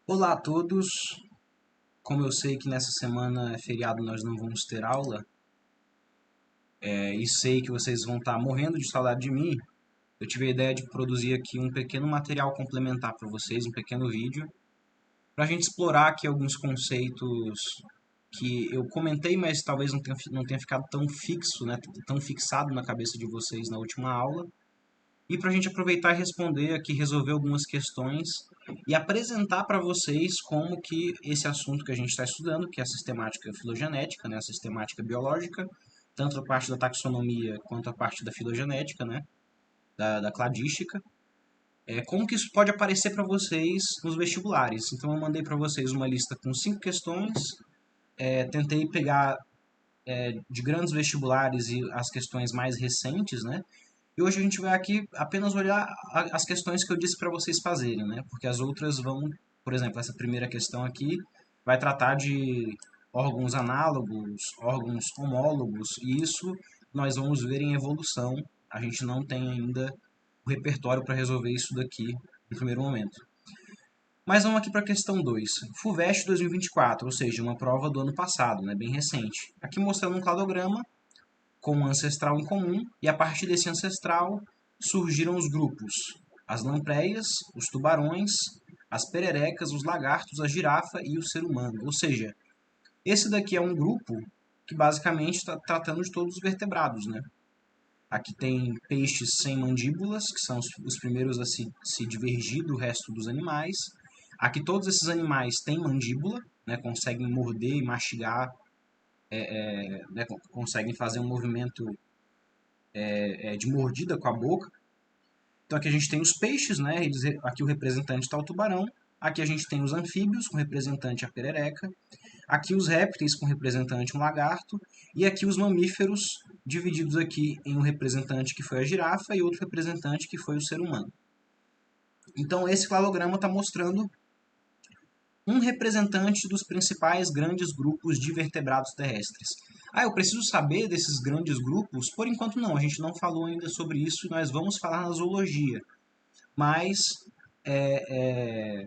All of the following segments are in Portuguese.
Olá a todos. Como eu sei que nessa semana é feriado, nós não vamos ter aula, e sei que vocês vão estar morrendo de saudade de mim, eu tive a ideia de produzir aqui um pequeno material complementar para vocês, um pequeno vídeo, para a gente explorar aqui alguns conceitos que eu comentei, mas talvez não tenha ficado tão fixo, né, tão fixado na cabeça de vocês na última aula. E para a gente aproveitar e responder aqui, resolver algumas questões e apresentar para vocês como que esse assunto que a gente está estudando, que é a sistemática filogenética, né, a sistemática biológica, tanto a parte da taxonomia quanto a parte da filogenética, né, da cladística, como que isso pode aparecer para vocês nos vestibulares. Então eu mandei para vocês uma lista com 5 questões, tentei pegar de grandes vestibulares e as questões mais recentes, né, e hoje a gente vai aqui apenas olhar as questões que eu disse para vocês fazerem, né? Porque as outras vão, por exemplo, essa primeira questão aqui vai tratar de órgãos análogos, órgãos homólogos, e isso nós vamos ver em evolução. A gente não tem ainda o repertório para resolver isso daqui no primeiro momento. Mas vamos aqui para a questão 2. FUVEST 2024, ou seja, uma prova do ano passado, né, bem recente. Aqui mostrando um cladograma com um ancestral em comum, e a partir desse ancestral surgiram os grupos: as lampreias, os tubarões, as pererecas, os lagartos, a girafa e o ser humano. Ou seja, esse daqui é um grupo que basicamente está tratando de todos os vertebrados, né? Aqui tem peixes sem mandíbulas, que são os primeiros a se divergir do resto dos animais. Aqui todos esses animais têm mandíbula, né, conseguem morder e mastigar, né, conseguem fazer um movimento de mordida com a boca. Então aqui a gente tem os peixes, né? Aqui o representante está o tubarão. Aqui a gente tem os anfíbios, com representante a perereca. Aqui os répteis, com representante um lagarto. E aqui os mamíferos, divididos aqui em um representante que foi a girafa e outro representante que foi o ser humano. Então esse cladograma está mostrando um representante dos principais grandes grupos de vertebrados terrestres. Ah, eu preciso saber desses grandes grupos? Por enquanto não, a gente não falou ainda sobre isso e nós vamos falar na zoologia. Mas é, é,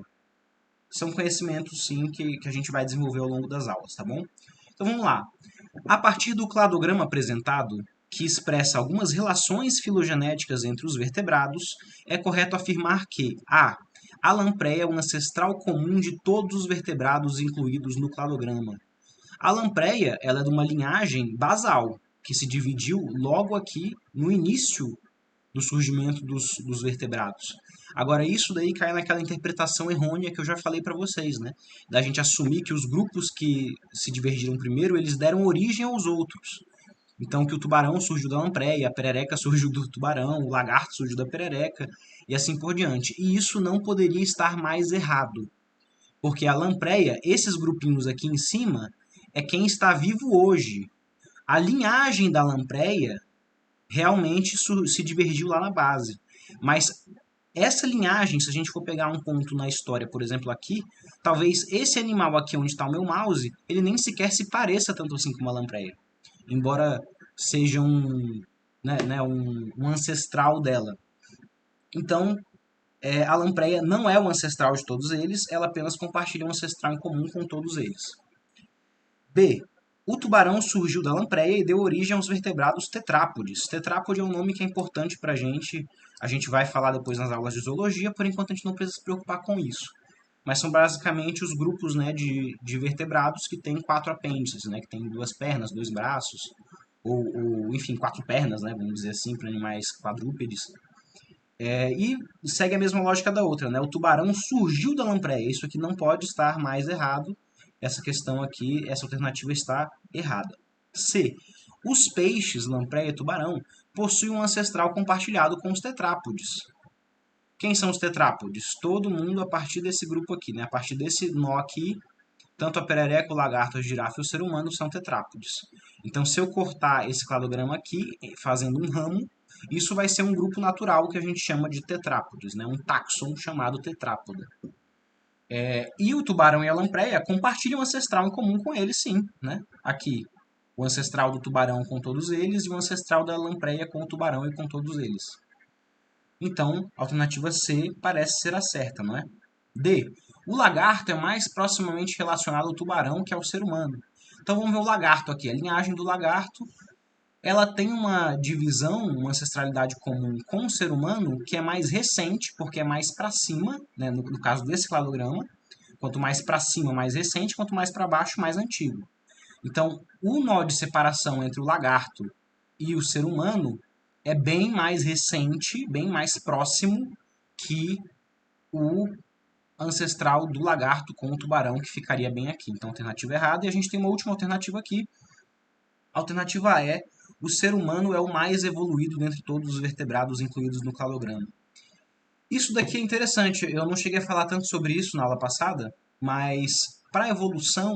são conhecimentos sim que a gente vai desenvolver ao longo das aulas, tá bom? Então vamos lá. A partir do cladograma apresentado, que expressa algumas relações filogenéticas entre os vertebrados, é correto afirmar que a lampreia é um ancestral comum de todos os vertebrados incluídos no cladograma. A lampreia ela é de uma linhagem basal, que se dividiu logo aqui no início do surgimento dos vertebrados. Agora, isso daí cai naquela interpretação errônea que eu já falei para vocês, né? Da gente assumir que os grupos que se divergiram primeiro, eles deram origem aos outros. Então, que o tubarão surgiu da lampreia, a perereca surgiu do tubarão, o lagarto surgiu da perereca, e assim por diante. E isso não poderia estar mais errado. Porque a lampreia, esses grupinhos aqui em cima, é quem está vivo hoje. A linhagem da lampreia realmente se divergiu lá na base. Mas essa linhagem, se a gente for pegar um ponto na história, por exemplo, aqui, talvez esse animal aqui onde está o meu mouse, ele nem sequer se pareça tanto assim com uma lampreia. Embora seja um ancestral dela. Então, a lampreia não é o ancestral de todos eles, ela apenas compartilha um ancestral em comum com todos eles. B. O tubarão surgiu da lampreia e deu origem aos vertebrados tetrápodes. Tetrápode é um nome que é importante para a gente vai falar depois nas aulas de zoologia, por enquanto a gente não precisa se preocupar com isso. Mas são basicamente os grupos, né, de vertebrados que têm 4 apêndices, né, que têm 2 pernas, 2 braços, enfim, 4 pernas, né, vamos dizer assim, para animais quadrúpedes. E segue a mesma lógica da outra, né? O tubarão surgiu da lampreia. Isso aqui não pode estar mais errado. Essa questão aqui, essa alternativa está errada. C. Os peixes, lampreia e tubarão, possuem um ancestral compartilhado com os tetrápodes. Quem são os tetrápodes? Todo mundo a partir desse grupo aqui, né? A partir desse nó aqui, tanto a perereca, o lagarto, a girafa e o ser humano são tetrápodes. Então, se eu cortar esse cladograma aqui, fazendo um ramo, isso vai ser um grupo natural que a gente chama de tetrápodes, né? Um taxon chamado tetrápoda. E o tubarão e a lampreia compartilham um ancestral em comum com eles, sim. Né? Aqui, o ancestral do tubarão com todos eles e o ancestral da lampreia com o tubarão e com todos eles. Então, a alternativa C parece ser a certa, não é? D. O lagarto é mais proximamente relacionado ao tubarão que ao ser humano. Então vamos ver o lagarto aqui. A linhagem do lagarto, ela tem uma divisão, uma ancestralidade comum com o ser humano que é mais recente, porque é mais para cima, né, no caso desse cladograma. Quanto mais para cima, mais recente, quanto mais para baixo, mais antigo. Então, o nó de separação entre o lagarto e o ser humano é bem mais recente, bem mais próximo que o ancestral do lagarto com o tubarão, que ficaria bem aqui. Então, alternativa errada. E a gente tem uma última alternativa aqui. A alternativa é: o ser humano é o mais evoluído dentre todos os vertebrados incluídos no cladograma. Isso daqui é interessante. Eu não cheguei a falar tanto sobre isso na aula passada, mas para a evolução,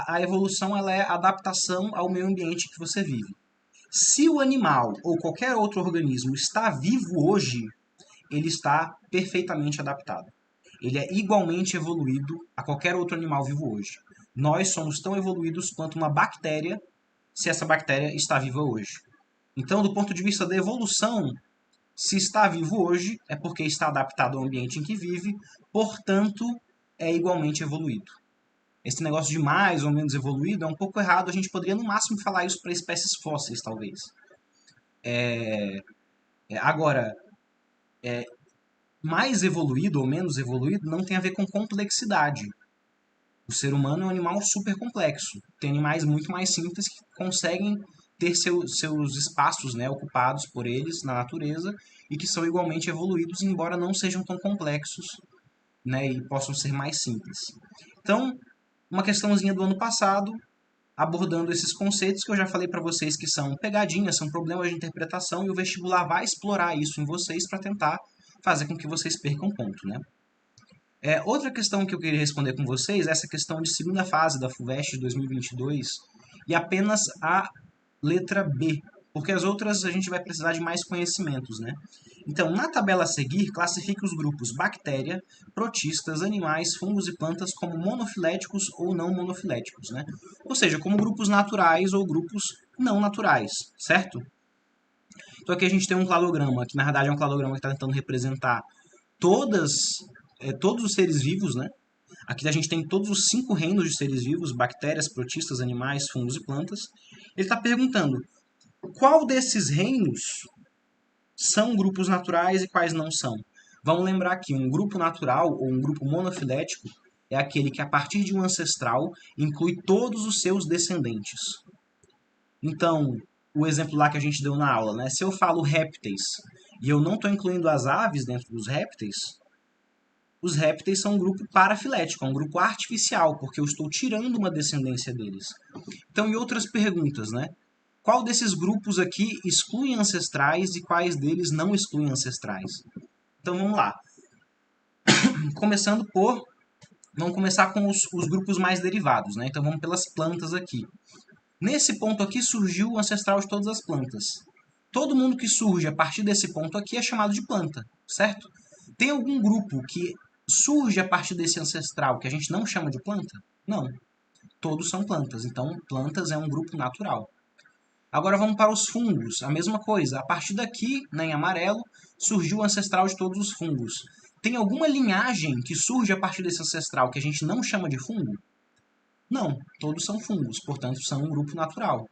a evolução ela é adaptação ao meio ambiente que você vive. Se o animal ou qualquer outro organismo está vivo hoje, ele está perfeitamente adaptado. Ele é igualmente evoluído a qualquer outro animal vivo hoje. Nós somos tão evoluídos quanto uma bactéria, se essa bactéria está viva hoje. Então, do ponto de vista da evolução, se está vivo hoje, é porque está adaptado ao ambiente em que vive, portanto, é igualmente evoluído. Esse negócio de mais ou menos evoluído é um pouco errado, a gente poderia no máximo falar isso para espécies fósseis, talvez. Agora, mais evoluído ou menos evoluído não tem a ver com complexidade. O ser humano é um animal super complexo. Tem animais muito mais simples que conseguem ter seus espaços, né, ocupados por eles na natureza e que são igualmente evoluídos, embora não sejam tão complexos, né, e possam ser mais simples. Então, uma questãozinha do ano passado, abordando esses conceitos que eu já falei para vocês que são pegadinhas, são problemas de interpretação, e o vestibular vai explorar isso em vocês para tentar fazer com que vocês percam ponto, né? Outra questão que eu queria responder com vocês é essa questão de segunda fase da FUVEST de 2022 e apenas a letra B, porque as outras a gente vai precisar de mais conhecimentos, né? Então, na tabela a seguir, classifique os grupos bactéria, protistas, animais, fungos e plantas como monofiléticos ou não monofiléticos, né? Ou seja, como grupos naturais ou grupos não naturais, certo? Então aqui a gente tem um cladograma, que na verdade é um cladograma que está tentando representar todos os seres vivos, né? Aqui a gente tem todos os 5 reinos de seres vivos: bactérias, protistas, animais, fungos e plantas. Ele está perguntando qual desses reinos são grupos naturais e quais não são. Vamos lembrar que um grupo natural ou um grupo monofilético é aquele que, a partir de um ancestral, inclui todos os seus descendentes. Então, o exemplo lá que a gente deu na aula, né? Se eu falo répteis e eu não estou incluindo as aves dentro dos répteis, os répteis são um grupo parafilético, um grupo artificial, porque eu estou tirando uma descendência deles. Então, e outras perguntas, né? Qual desses grupos aqui exclui ancestrais e quais deles não excluem ancestrais? Então, vamos lá. Vamos começar com os grupos mais derivados, né? Então, vamos pelas plantas aqui. Nesse ponto aqui surgiu o ancestral de todas as plantas. Todo mundo que surge a partir desse ponto aqui é chamado de planta, certo? Tem algum grupo que surge a partir desse ancestral que a gente não chama de planta? Não. Todos são plantas. Então, plantas é um grupo natural. Agora vamos para os fungos. A mesma coisa. A partir daqui, né, em amarelo, surgiu o ancestral de todos os fungos. Tem alguma linhagem que surge a partir desse ancestral que a gente não chama de fungo? Não. Todos são fungos. Portanto, são um grupo natural.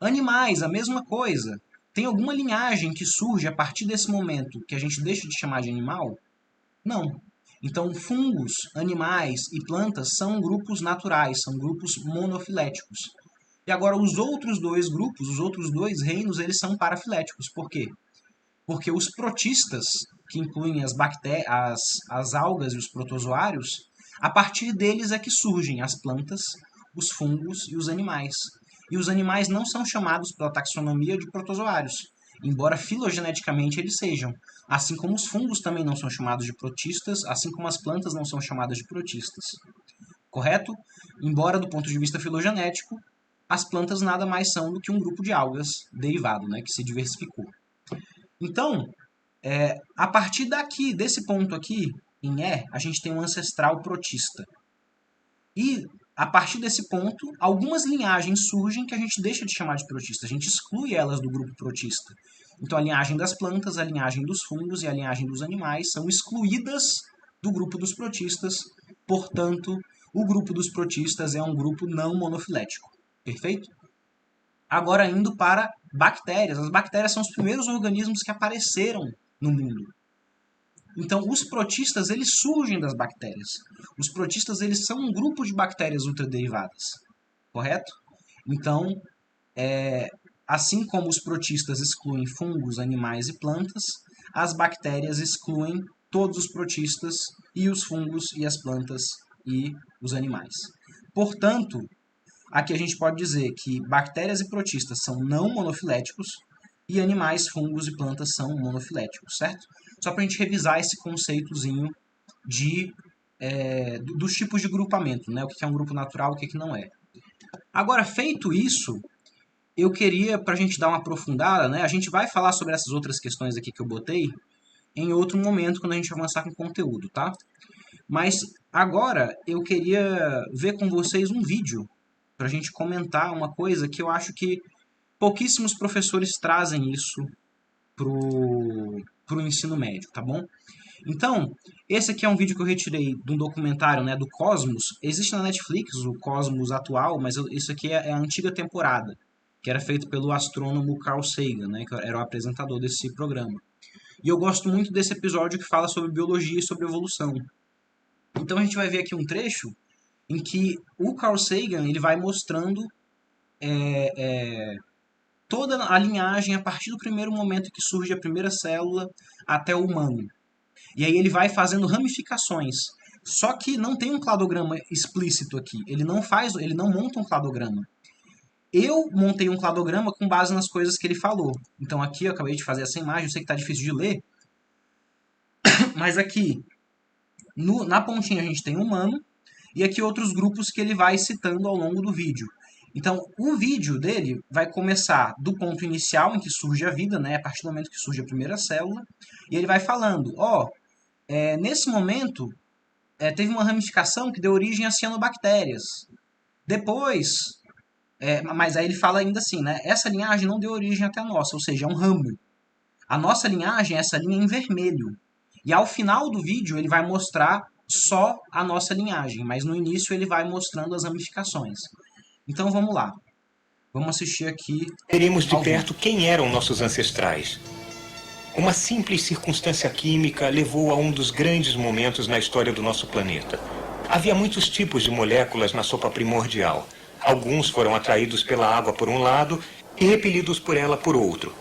Animais, a mesma coisa. Tem alguma linhagem que surge a partir desse momento que a gente deixa de chamar de animal? Não. Então, fungos, animais e plantas são grupos naturais, são grupos monofiléticos. E agora, os outros dois grupos, os outros dois reinos, eles são parafiléticos. Por quê? Porque os protistas, que incluem as algas e os protozoários, a partir deles é que surgem as plantas, os fungos e os animais. E os animais não são chamados pela taxonomia de protozoários, embora filogeneticamente eles sejam. Assim como os fungos também não são chamados de protistas, assim como as plantas não são chamadas de protistas. Correto? Embora, do ponto de vista filogenético, as plantas nada mais são do que um grupo de algas derivado, né, que se diversificou. Então, a partir daqui, desse ponto aqui, em E, a gente tem um ancestral protista. E, a partir desse ponto, algumas linhagens surgem que a gente deixa de chamar de protista. A gente exclui elas do grupo protista. Então, a linhagem das plantas, a linhagem dos fungos e a linhagem dos animais são excluídas do grupo dos protistas, portanto, o grupo dos protistas é um grupo não monofilético. Perfeito? Agora indo para bactérias. As bactérias são os primeiros organismos que apareceram no mundo. Então, os protistas, eles surgem das bactérias. Os protistas, eles são um grupo de bactérias ultraderivadas. Correto? Então, assim como os protistas excluem fungos, animais e plantas, as bactérias excluem todos os protistas e os fungos e as plantas e os animais. Portanto, aqui a gente pode dizer que bactérias e protistas são não monofiléticos e animais, fungos e plantas são monofiléticos, certo? Só para a gente revisar esse conceitozinho dos tipos de grupamento, né? O que é um grupo natural e o que não é. Agora, feito isso, eu queria, para a gente dar uma aprofundada, né? A gente vai falar sobre essas outras questões aqui que eu botei em outro momento, quando a gente avançar com o conteúdo, tá? Mas agora eu queria ver com vocês um vídeo para a gente comentar uma coisa que eu acho que pouquíssimos professores trazem isso pro ensino médio, tá bom? Então, esse aqui é um vídeo que eu retirei de um documentário, né, do Cosmos. Existe na Netflix o Cosmos atual, mas isso aqui é a antiga temporada, que era feito pelo astrônomo Carl Sagan, né, que era o apresentador desse programa. E eu gosto muito desse episódio que fala sobre biologia e sobre evolução. Então a gente vai ver aqui um trecho em que o Carl Sagan ele vai mostrando toda a linhagem a partir do primeiro momento que surge a primeira célula até o humano. E aí ele vai fazendo ramificações. Só que não tem um cladograma explícito aqui. Ele não monta um cladograma. Eu montei um cladograma com base nas coisas que ele falou. Então aqui eu acabei de fazer essa imagem, eu sei que está difícil de ler, mas aqui na pontinha a gente tem humano e aqui outros grupos que ele vai citando ao longo do vídeo. Então, o vídeo dele vai começar do ponto inicial em que surge a vida, né, a partir do momento que surge a primeira célula, e ele vai falando, nesse momento teve uma ramificação que deu origem a cianobactérias. Depois, mas aí ele fala ainda assim, né, essa linhagem não deu origem até a nossa, ou seja, é um ramo. A nossa linhagem é essa linha em vermelho. E ao final do vídeo ele vai mostrar só a nossa linhagem, mas no início ele vai mostrando as ramificações. Então vamos lá. Vamos assistir aqui. Veremos de perto quem eram nossos ancestrais. Uma simples circunstância química levou a um dos grandes momentos na história do nosso planeta. Havia muitos tipos de moléculas na sopa primordial. Alguns foram atraídos pela água por um lado e repelidos por ela por outro.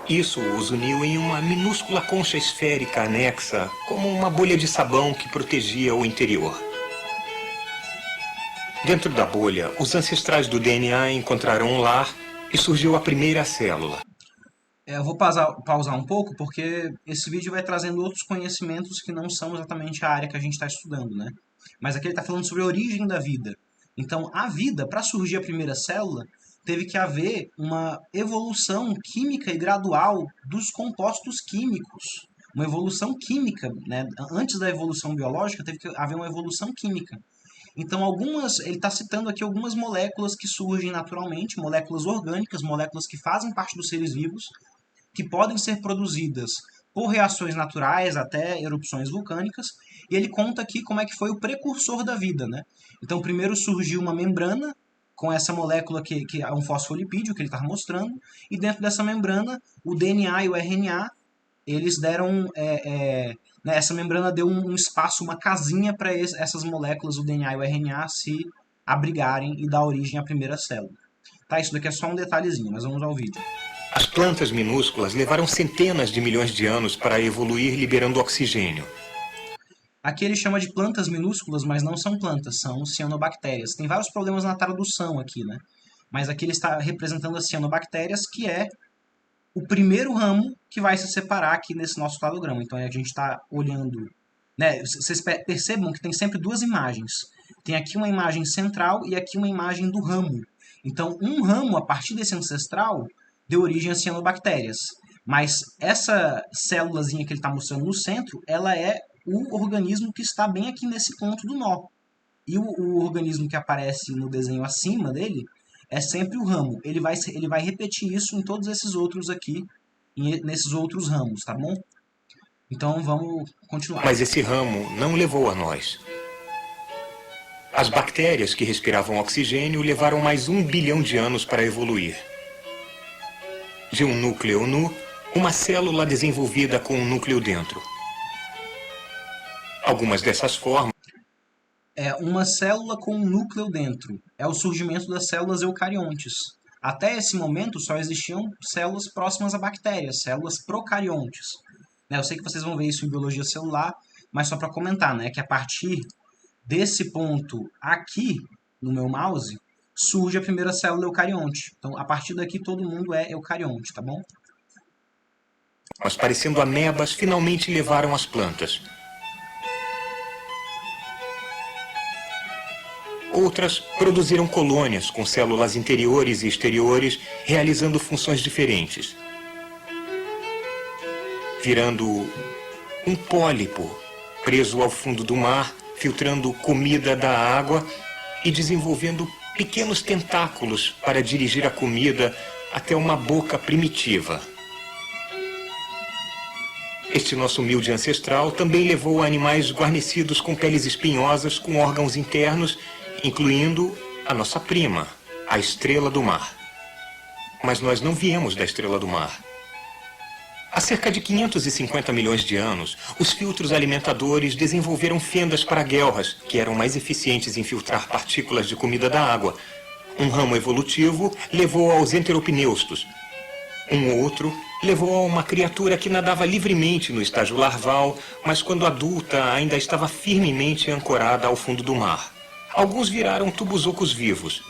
Isso os uniu em uma minúscula concha esférica anexa, como uma bolha de sabão que protegia o interior. Dentro da bolha, os ancestrais do DNA encontraram um lar e surgiu a primeira célula. Eu vou pausar um pouco, porque esse vídeo vai trazendo outros conhecimentos que não são exatamente a área que a gente está estudando, né? Mas aqui ele está falando sobre a origem da vida. Então, a vida, para surgir a primeira célula, teve que haver uma evolução química e gradual dos compostos químicos. Uma evolução química, né? Antes da evolução biológica, teve que haver uma evolução química. Então, ele está citando aqui algumas moléculas que surgem naturalmente, moléculas orgânicas, moléculas que fazem parte dos seres vivos, que podem ser produzidas por reações naturais até erupções vulcânicas, e ele conta aqui como é que foi o precursor da vida, né? Então, primeiro surgiu uma membrana com essa molécula que é um fosfolipídio que ele está mostrando, e dentro dessa membrana, o DNA e o RNA, eles deram... né, essa membrana deu um espaço, uma casinha para essas moléculas, o DNA e o RNA, se abrigarem e dar origem à primeira célula. Tá, isso daqui é só um detalhezinho, mas vamos ao vídeo. As plantas minúsculas levaram centenas de milhões de anos para evoluir liberando oxigênio. Aqui ele chama de plantas minúsculas, mas não são plantas, são cianobactérias. Tem vários problemas na tradução aqui, né? Mas aqui ele está representando as cianobactérias, que é o primeiro ramo que vai se separar aqui nesse nosso cladograma. Então a gente está olhando, né? Vocês percebam que tem sempre duas imagens. Tem aqui uma imagem central e aqui uma imagem do ramo. Então um ramo, a partir desse ancestral, deu origem a cianobactérias. Mas essa célulazinha que ele está mostrando no centro, ela é o organismo que está bem aqui nesse ponto do nó. E o organismo que aparece no desenho acima dele é sempre o ramo. Ele vai repetir isso em todos esses outros aqui, nesses outros ramos, tá bom? Então vamos continuar. Mas esse ramo não levou a nós. As bactérias que respiravam oxigênio levaram mais 1 bilhão de anos para evoluir. De um núcleo nu, uma célula desenvolvida com um núcleo dentro. Algumas dessas formas É uma célula com um núcleo dentro. É o surgimento das células eucariontes. Até esse momento só existiam células próximas a bactérias, células procariontes. Né, eu sei que vocês vão ver isso em biologia celular, mas só para comentar, né, que a partir desse ponto aqui no meu mouse surge a primeira célula eucarionte. Então, a partir daqui todo mundo é eucarionte, tá bom? parecendo amebas finalmente levaram as plantas. Outras produziram colônias com células interiores e exteriores, realizando funções diferentes. Virando um pólipo preso ao fundo do mar, filtrando comida da água e desenvolvendo pequenos tentáculos para dirigir a comida até uma boca primitiva. Este nosso humilde ancestral também levou a animais guarnecidos com peles espinhosas, com órgãos internos, incluindo a nossa prima, a estrela do mar. Mas nós não viemos da estrela do mar. Há cerca de 550 milhões de anos, os filtros alimentadores desenvolveram fendas para guelras, que eram mais eficientes em filtrar partículas de comida da água. Um ramo evolutivo levou aos enteropneustos. Um outro levou a uma criatura que nadava livremente no estágio larval, mas quando adulta ainda estava firmemente ancorada ao fundo do mar. Alguns viraram tubos-ocos vivos,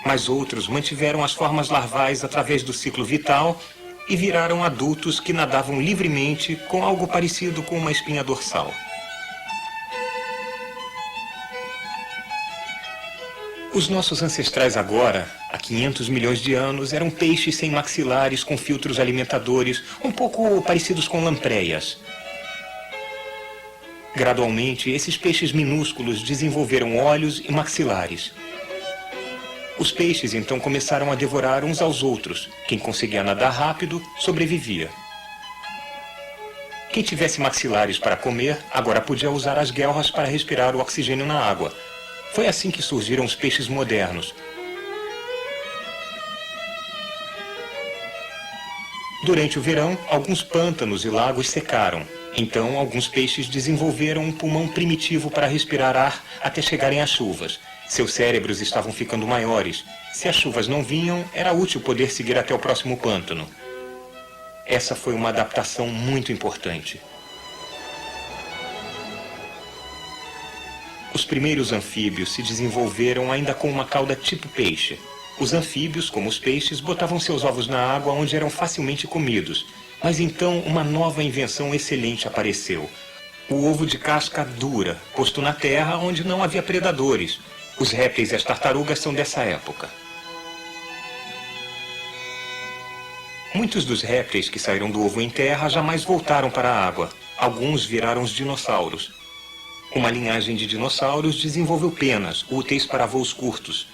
mas outros mantiveram as formas larvais através do ciclo vital e viraram adultos que nadavam livremente com algo parecido com uma espinha dorsal. Os nossos ancestrais agora, há 500 milhões de anos, eram peixes sem maxilares com filtros alimentadores, um pouco parecidos com lampreyas. Gradualmente, esses peixes minúsculos desenvolveram olhos e maxilares. Os peixes então começaram a devorar uns aos outros. Quem conseguia nadar rápido, sobrevivia. Quem tivesse maxilares para comer, agora podia usar as guelras para respirar o oxigênio na água. Foi assim que surgiram os peixes modernos. Durante o verão, alguns pântanos e lagos secaram. Então, alguns peixes desenvolveram um pulmão primitivo para respirar ar até chegarem às chuvas. Seus cérebros estavam ficando maiores. Se as chuvas não vinham, era útil poder seguir até o próximo pântano. Essa foi uma adaptação muito importante. Os primeiros anfíbios se desenvolveram ainda com uma cauda tipo peixe. Os anfíbios, como os peixes, botavam seus ovos na água onde eram facilmente comidos. Mas então uma nova invenção excelente apareceu. O ovo de casca dura, posto na terra onde não havia predadores. Os répteis e as tartarugas são dessa época. Muitos dos répteis que saíram do ovo em terra jamais voltaram para a água. Alguns viraram os dinossauros. Uma linhagem de dinossauros desenvolveu penas, úteis para voos curtos.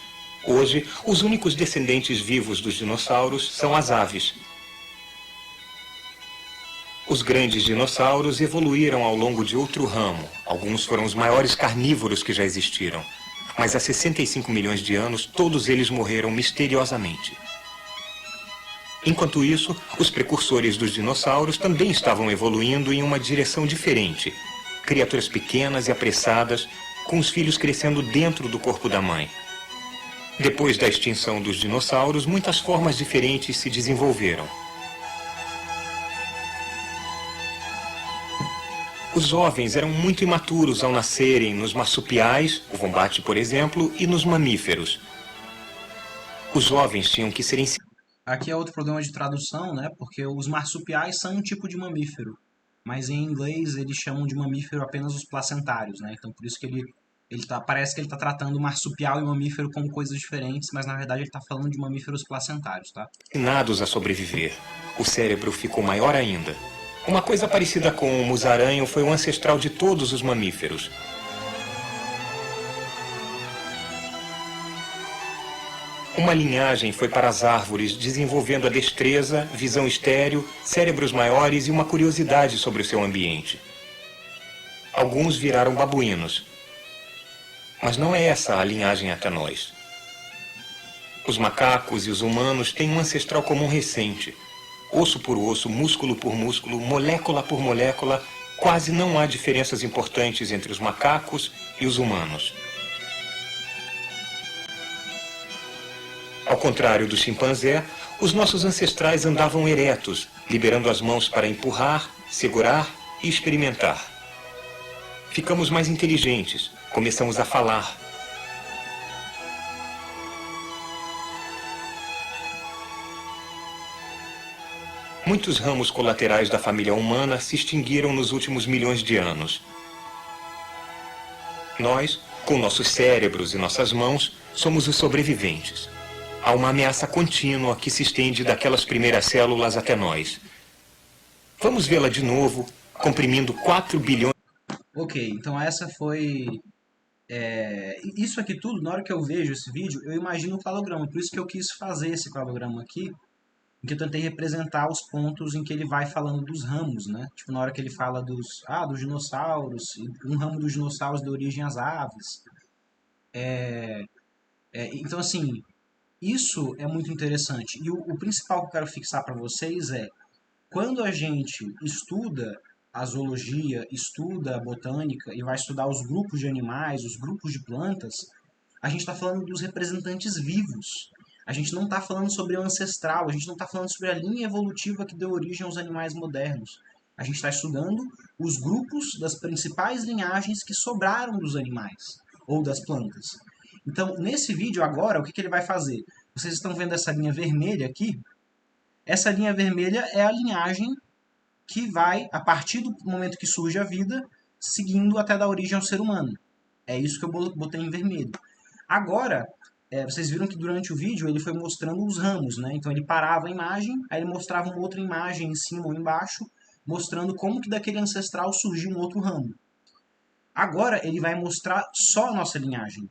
Hoje, os únicos descendentes vivos dos dinossauros são as aves. Os grandes dinossauros evoluíram ao longo de outro ramo. Alguns foram os maiores carnívoros que já existiram. Mas há 65 milhões de anos, todos eles morreram misteriosamente. Enquanto isso, os precursores dos dinossauros também estavam evoluindo em uma direção diferente. Criaturas pequenas e apressadas, com os filhos crescendo dentro do corpo da mãe. Depois da extinção dos dinossauros, muitas formas diferentes se desenvolveram. Os jovens eram muito imaturos ao nascerem nos marsupiais, o vombate, por exemplo, e nos mamíferos. Os jovens tinham que ser ensinados. Aqui é outro problema de tradução, né? Porque os marsupiais são um tipo de mamífero, mas em inglês eles chamam de mamífero apenas os placentários, né? Então por isso que parece que ele está tratando o marsupial e o mamífero como coisas diferentes, mas na verdade ele está falando de mamíferos placentários, tá? A sobreviver. O cérebro ficou maior ainda. Uma coisa parecida com o musaranho foi o ancestral de todos os mamíferos. Uma linhagem foi para as árvores, desenvolvendo a destreza, visão estéril, cérebros maiores e uma curiosidade sobre o seu ambiente. Alguns viraram babuínos. Mas não é essa a linhagem até nós. Os macacos e os humanos têm um ancestral comum recente. Osso por osso, músculo por músculo, molécula por molécula, quase não há diferenças importantes entre os macacos e os humanos. Ao contrário do chimpanzé, os nossos ancestrais andavam eretos, liberando as mãos para empurrar, segurar e experimentar. Ficamos mais inteligentes, começamos a falar. Muitos ramos colaterais da família humana se extinguiram nos últimos milhões de anos. Nós, com nossos cérebros e nossas mãos, somos os sobreviventes. Há uma ameaça contínua que se estende daquelas primeiras células até nós. Vamos vê-la de novo, comprimindo 4 bilhões... Ok, então essa foi... Isso aqui tudo, na hora que eu vejo esse vídeo, eu imagino o cladograma. Por isso que eu quis fazer esse cladograma aqui, em que eu tentei representar os pontos em que ele vai falando dos ramos, né? Tipo, na hora que ele fala dos dinossauros, um ramo dos dinossauros deu origem às aves. Então, assim, isso é muito interessante. E o principal que eu quero fixar para vocês é, quando a gente estuda a zoologia, estuda a botânica e vai estudar os grupos de animais, os grupos de plantas, a gente está falando dos representantes vivos. A gente não está falando sobre o ancestral, a gente não está falando sobre a linha evolutiva que deu origem aos animais modernos. A gente está estudando os grupos das principais linhagens que sobraram dos animais ou das plantas. Então, nesse vídeo agora, o que ele vai fazer? Vocês estão vendo essa linha vermelha aqui? Essa linha vermelha é a linhagem que vai, a partir do momento que surge a vida, seguindo até dar origem ao ser humano. É isso que eu botei em vermelho. Agora, vocês viram que durante o vídeo ele foi mostrando os ramos, né? Então ele parava a imagem, aí ele mostrava uma outra imagem em cima ou embaixo, mostrando como que daquele ancestral surgiu um outro ramo. Agora ele vai mostrar só a nossa linhagem.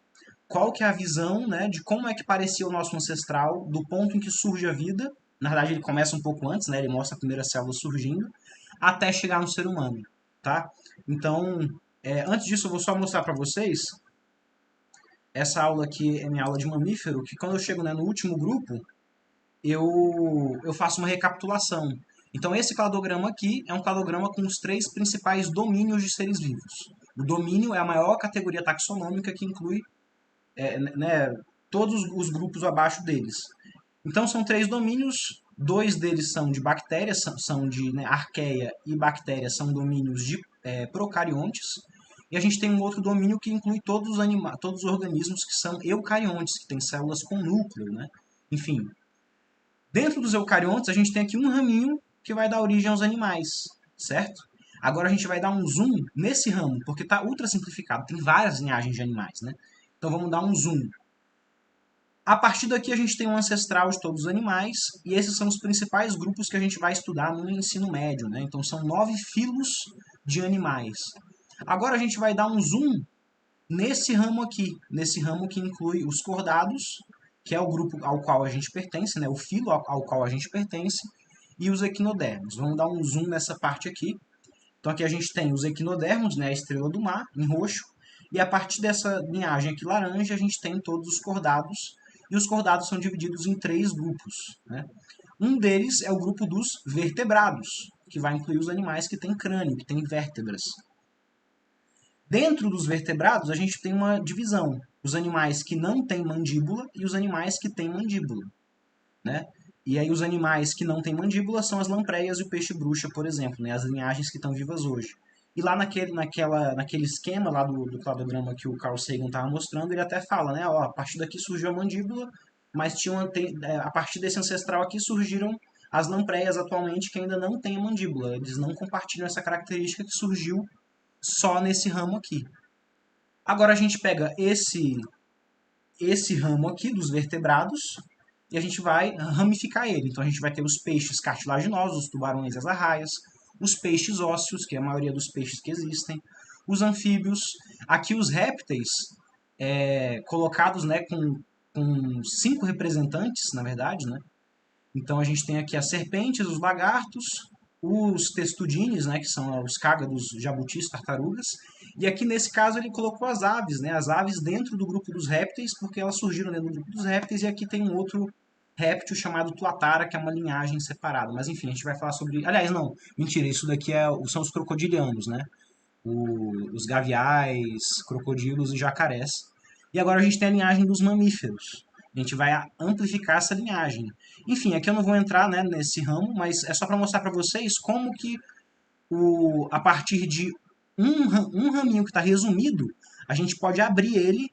Qual que é a visão, né, de como é que parecia o nosso ancestral, do ponto em que surge a vida. Na verdade ele começa um pouco antes, né? Ele mostra a primeira célula surgindo, até chegar no ser humano, tá? Então, antes disso eu vou só mostrar para vocês. Essa aula aqui é minha aula de mamífero, que quando eu chego, né, no último grupo, eu faço uma recapitulação. Então esse cladograma aqui é um cladograma com os 3 principais domínios de seres vivos. O domínio é a maior categoria taxonômica que inclui né, todos os grupos abaixo deles. Então são 3 domínios, 2 deles são de bactérias, são de arqueia, e bactérias são domínios de procariontes. E a gente tem um outro domínio que inclui todos os organismos que são eucariontes, que têm células com núcleo, né? Enfim, dentro dos eucariontes a gente tem aqui um raminho que vai dar origem aos animais, certo? Agora a gente vai dar um zoom nesse ramo, porque está ultra simplificado, tem várias linhagens de animais, né? Então vamos dar um zoom. A partir daqui a gente tem um ancestral de todos os animais, e esses são os principais grupos que a gente vai estudar no ensino médio, né? Então são 9 filos de animais. Agora a gente vai dar um zoom nesse ramo aqui, nesse ramo que inclui os cordados, que é o grupo ao qual a gente pertence, né? O filo ao qual a gente pertence, e os equinodermos. Vamos dar um zoom nessa parte aqui. Então aqui a gente tem os equinodermos, né? A estrela do mar, em roxo, e a partir dessa linhagem aqui laranja a gente tem todos os cordados, e os cordados são divididos em 3 grupos, né? Um deles é o grupo dos vertebrados, que vai incluir os animais que têm crânio, que têm vértebras. Dentro dos vertebrados, a gente tem uma divisão. Os animais que não têm mandíbula e os animais que têm mandíbula, né? E aí os animais que não têm mandíbula são as lampreias e o peixe-bruxa, por exemplo, né? As linhagens que estão vivas hoje. E lá naquele esquema lá do cladograma que o Carl Sagan estava mostrando, ele até fala, né? Ó, a partir daqui surgiu a mandíbula, mas a partir desse ancestral aqui surgiram as lampreias atualmente que ainda não têm a mandíbula. Eles não compartilham essa característica que surgiu só nesse ramo aqui. Agora a gente pega esse ramo aqui dos vertebrados e a gente vai ramificar ele. Então a gente vai ter os peixes cartilaginosos, os tubarões e as arraias, os peixes ósseos, que é a maioria dos peixes que existem, os anfíbios, aqui os répteis colocados, né, com com 5 representantes, na verdade, né? Então a gente tem aqui as serpentes, os lagartos, os testudines, né, que são os cágados, jabutis, tartarugas. E aqui nesse caso ele colocou as aves, né, as aves dentro do grupo dos répteis, porque elas surgiram dentro do grupo dos répteis. E aqui tem um outro réptil chamado tuatara, que é uma linhagem separada. Mas enfim, a gente vai falar sobre... Aliás, não, mentira, isso daqui são os crocodilianos, né? Os gaviais, crocodilos e jacarés. E agora a gente tem a linhagem dos mamíferos. A gente vai amplificar essa linhagem. Enfim, aqui eu não vou entrar, né, nesse ramo, mas é só para mostrar para vocês como que a partir de um raminho que está resumido, a gente pode abrir ele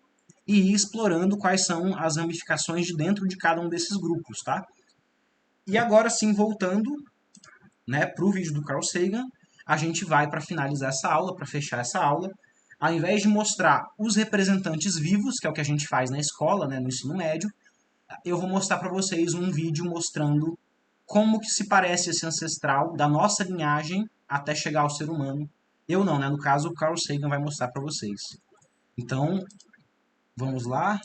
e ir explorando quais são as ramificações de dentro de cada um desses grupos, tá? E agora sim, voltando, né, para o vídeo do Carl Sagan, a gente vai para finalizar essa aula, para fechar essa aula. Ao invés de mostrar os representantes vivos, que é o que a gente faz na escola, né, no ensino médio, eu vou mostrar para vocês um vídeo mostrando como que se parece esse ancestral da nossa linhagem até chegar ao ser humano. Eu não, né? No caso, o Carl Sagan vai mostrar para vocês. Então, vamos lá.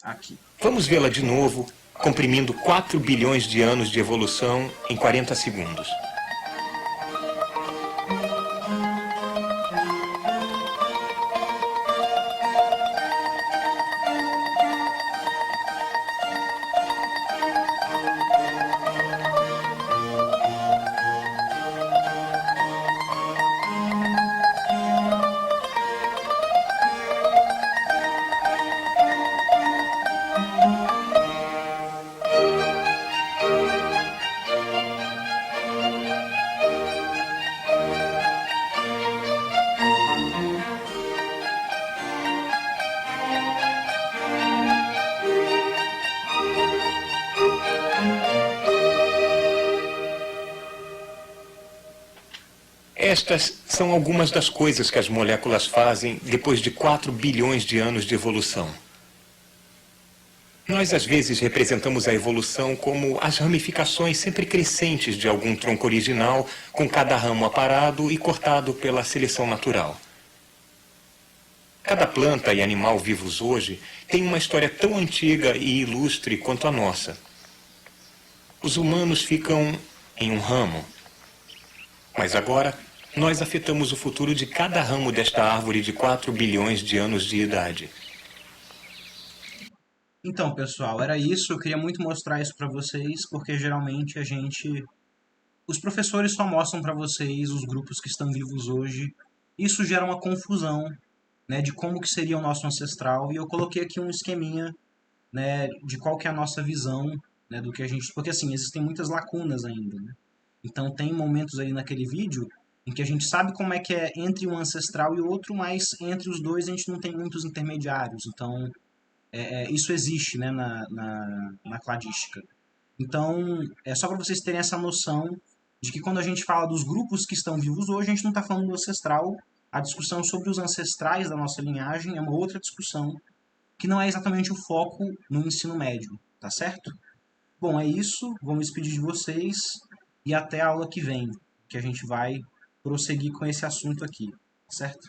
Aqui. Vamos vê-la de novo, comprimindo 4 bilhões de anos de evolução em 40 segundos. Estas são algumas das coisas que as moléculas fazem depois de 4 bilhões de anos de evolução. Nós, às vezes, representamos a evolução como as ramificações sempre crescentes de algum tronco original, com cada ramo aparado e cortado pela seleção natural. Cada planta e animal vivos hoje tem uma história tão antiga e ilustre quanto a nossa. Os humanos ficam em um ramo, mas agora nós afetamos o futuro de cada ramo desta árvore de 4 bilhões de anos de idade. Então, pessoal, era isso. Eu queria muito mostrar isso para vocês, porque geralmente os professores só mostram para vocês os grupos que estão vivos hoje. Isso gera uma confusão, né, de como que seria o nosso ancestral. E eu coloquei aqui um esqueminha, né, de qual que é a nossa visão, né, do que a gente... Porque, assim, existem muitas lacunas ainda, né? Então, tem momentos aí naquele vídeo em que a gente sabe como é que é entre um ancestral e outro, mas entre os dois a gente não tem muitos intermediários. Então, isso existe, né, na cladística. Então, é só para vocês terem essa noção de que quando a gente fala dos grupos que estão vivos hoje, a gente não está falando do ancestral. A discussão sobre os ancestrais da nossa linhagem é uma outra discussão que não é exatamente o foco no ensino médio, tá certo? Bom, é isso. Vou me despedir de vocês e até a aula que vem, que a gente vai prosseguir com esse assunto aqui, certo?